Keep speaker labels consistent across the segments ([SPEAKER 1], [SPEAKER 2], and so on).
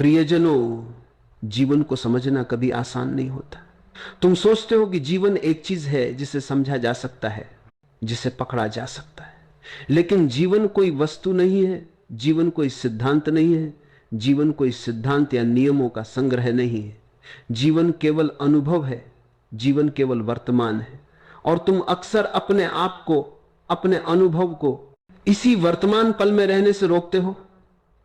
[SPEAKER 1] प्रियजनों, जीवन को समझना कभी आसान नहीं होता। तुम सोचते हो कि जीवन एक चीज है जिसे समझा जा सकता है, जिसे पकड़ा जा सकता है, लेकिन जीवन कोई वस्तु नहीं है, जीवन कोई सिद्धांत नहीं है, जीवन कोई सिद्धांत या नियमों का संग्रह नहीं है। जीवन केवल अनुभव है, जीवन केवल वर्तमान है। और तुम अक्सर अपने आप को, अपने अनुभव को इसी वर्तमान पल में रहने से रोकते हो।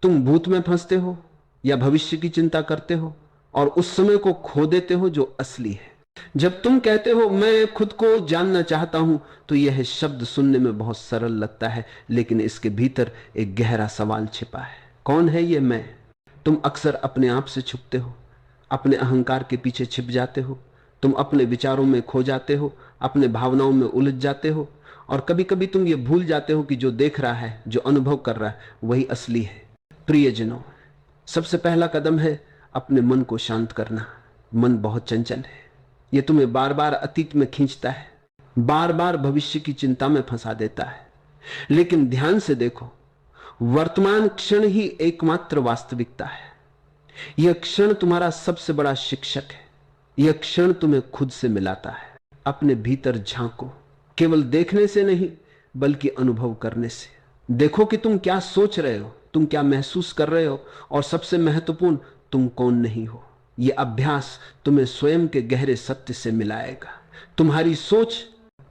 [SPEAKER 1] तुम भूत में फंसते हो या भविष्य की चिंता करते हो और उस समय को खो देते हो जो असली है। जब तुम कहते हो मैं खुद को जानना चाहता हूं, तो यह शब्द सुनने में बहुत सरल लगता है, लेकिन इसके भीतर एक गहरा सवाल छिपा है। कौन है यह मैं? तुम अक्सर अपने आप से छुपते हो, अपने अहंकार के पीछे छिप जाते हो, तुम अपने विचारों में खो जाते हो, अपने भावनाओं में उलझ जाते हो, और कभी कभी तुम ये भूल जाते हो कि जो देख रहा है, जो अनुभव कर रहा है, वही असली है। प्रियजनों, सबसे पहला कदम है अपने मन को शांत करना। मन बहुत चंचल है, यह तुम्हें बार बार अतीत में खींचता है, बार बार भविष्य की चिंता में फंसा देता है। लेकिन ध्यान से देखो, वर्तमान क्षण ही एकमात्र वास्तविकता है। यह क्षण तुम्हारा सबसे बड़ा शिक्षक है। यह क्षण तुम्हें खुद से मिलाता है। अपने भीतर झांको, केवल देखने से नहीं बल्कि अनुभव करने से। देखो कि तुम क्या सोच रहे हो, तुम क्या महसूस कर रहे हो, और सबसे महत्वपूर्ण, तुम कौन नहीं हो। यह अभ्यास तुम्हें स्वयं के गहरे सत्य से मिलाएगा। तुम्हारी सोच,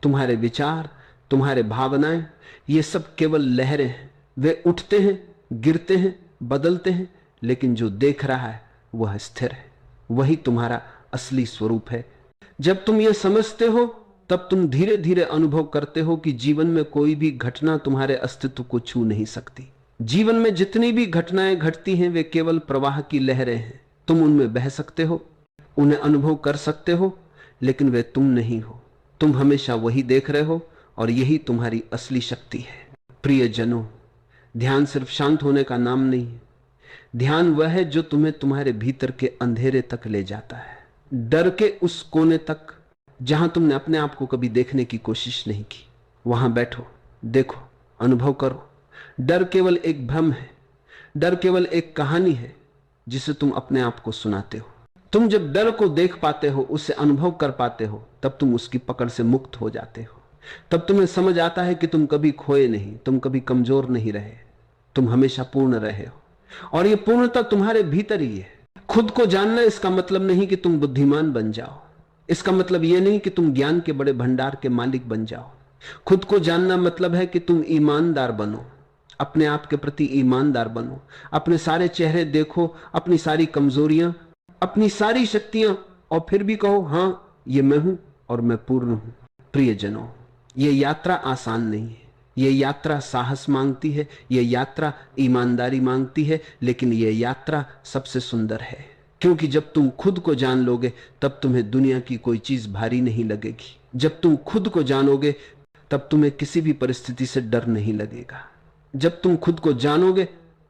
[SPEAKER 1] तुम्हारे विचार, तुम्हारे भावनाएं, ये सब केवल लहरें हैं। वे उठते हैं, गिरते हैं, बदलते हैं, लेकिन जो देख रहा है वह स्थिर है। वही तुम्हारा असली स्वरूप है। जब तुम यह समझते हो, तब तुम धीरे धीरे अनुभव करते हो कि जीवन में कोई भी घटना तुम्हारे अस्तित्व को छू नहीं सकती। जीवन में जितनी भी घटनाएं घटती हैं, वे केवल प्रवाह की लहरें हैं। तुम उनमें बह सकते हो, उन्हें अनुभव कर सकते हो, लेकिन वे तुम नहीं हो। तुम हमेशा वही देख रहे हो, और यही तुम्हारी असली शक्ति है। प्रियजनों, ध्यान सिर्फ शांत होने का नाम नहीं है। ध्यान वह है जो तुम्हें तुम्हारे भीतर के अंधेरे तक ले जाता है, डर के उस कोने तक जहां तुमने अपने आप को कभी देखने की कोशिश नहीं की। वहां बैठो, देखो, अनुभव करो। डर केवल एक भ्रम है, डर केवल एक कहानी है जिसे तुम अपने आप को सुनाते हो। तुम जब डर को देख पाते हो, उसे अनुभव कर पाते हो, तब तुम उसकी पकड़ से मुक्त हो जाते हो। तब तुम्हें समझ आता है कि तुम कभी खोए नहीं, तुम कभी कमजोर नहीं रहे, तुम हमेशा पूर्ण रहे हो। और यह पूर्णता तुम्हारे भीतर ही है। खुद को जानना इसका मतलब नहीं कि तुम बुद्धिमान बन जाओ, इसका मतलब यह नहीं कि तुम ज्ञान के बड़े भंडार के मालिक बन जाओ। खुद को जानना मतलब है कि तुम ईमानदार बनो, अपने आप के प्रति ईमानदार बनो। अपने सारे चेहरे देखो, अपनी सारी कमजोरियां, अपनी सारी शक्तियां, और फिर भी कहो, हां, ये मैं हूं और मैं पूर्ण हूं। प्रियजनों, यह यात्रा आसान नहीं है। यह यात्रा साहस मांगती है, यह यात्रा ईमानदारी मांगती है, लेकिन यह यात्रा सबसे सुंदर है। क्योंकि जब तुम खुद को जान लोगे, तब तुम्हें दुनिया की कोई चीज भारी नहीं लगेगी। जब तुम खुद को जानोगे, तब तुम्हें किसी भी परिस्थिति से डर नहीं लगेगा। जब तुम खुद को जानोगे,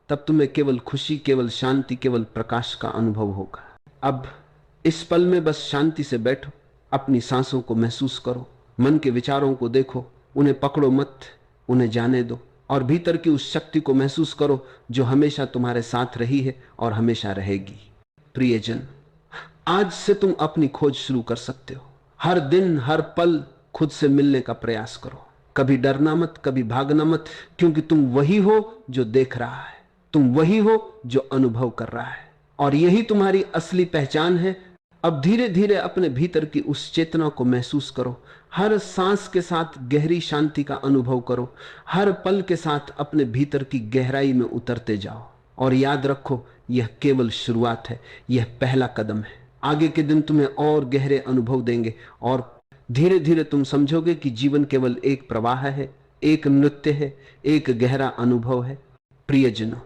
[SPEAKER 1] तब तुम्हें केवल खुशी, केवल शांति, केवल प्रकाश का अनुभव होगा। अब इस पल में बस शांति से बैठो, अपनी सांसों को महसूस करो, मन के विचारों को देखो, उन्हें पकड़ो मत, उन्हें जाने दो, और भीतर की उस शक्ति को महसूस करो जो हमेशा तुम्हारे साथ रही है और हमेशा रहेगी। प्रियजन, आज से तुम अपनी खोज शुरू कर सकते हो। हर दिन, हर पल खुद से मिलने का प्रयास करो। कभी डरना मत, कभी भागना मत, क्योंकि तुम वही हो जो देख रहा है, तुम वही हो जो अनुभव कर रहा है, और यही तुम्हारी असली पहचान है। अब धीरे धीरे अपने भीतर की उस चेतना को महसूस करो। हर सांस के साथ गहरी शांति का अनुभव करो। हर पल के साथ अपने भीतर की गहराई में उतरते जाओ, और याद रखो, यह केवल शुरुआत है, यह पहला कदम है। आगे के दिन तुम्हें और गहरे अनुभव देंगे, और धीरे धीरे तुम समझोगे कि जीवन केवल एक प्रवाह है, एक नृत्य है, एक गहरा अनुभव है। प्रियजनों,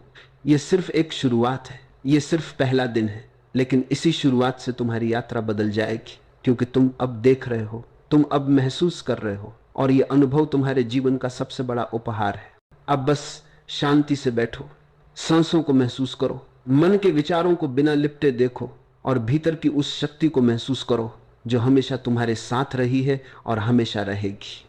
[SPEAKER 1] यह सिर्फ एक शुरुआत है, यह सिर्फ पहला दिन है, लेकिन इसी शुरुआत से तुम्हारी यात्रा बदल जाएगी, क्योंकि तुम अब देख रहे हो, तुम अब महसूस कर रहे हो, और यह अनुभव तुम्हारे जीवन का सबसे बड़ा उपहार है। अब बस शांति से बैठो, सांसों को महसूस करो, मन के विचारों को बिना लिपटे देखो, और भीतर की उस शक्ति को महसूस करो जो हमेशा तुम्हारे साथ रही है और हमेशा रहेगी।